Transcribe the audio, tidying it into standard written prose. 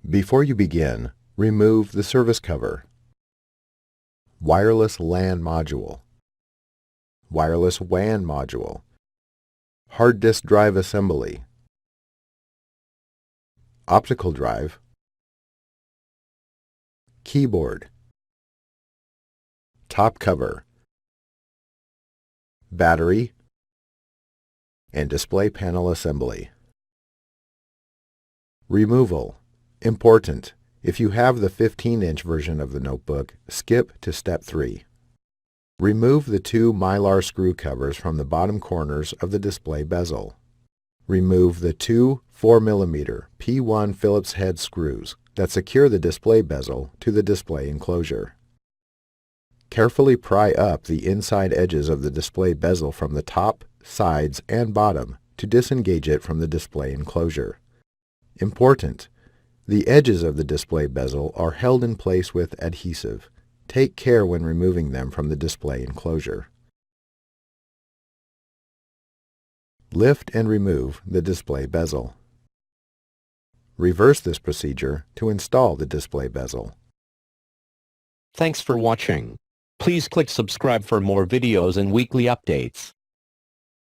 Before you begin, remove the service cover. Wireless LAN module. Wireless WAN module. Hard disk drive assembly. Optical drive. Keyboard. Top cover. Battery. And display panel assembly. Removal. Important. If you have the 15-inch version of the notebook, skip to step 3. Remove the 2 Mylar screw covers from the bottom corners of the display bezel. Remove the 2 4mm P1 Phillips head screws that secure the display bezel to the display enclosure. Carefully pry up the inside edges of the display bezel from the top, sides, and bottom to disengage it from the display enclosure. Important. The edges of the display bezel are held in place with adhesive. Take care when removing them from the display enclosure. Lift and remove the display bezel. Reverse this procedure to install the display bezel. Thanks for watching. Please click subscribe for more videos and weekly updates.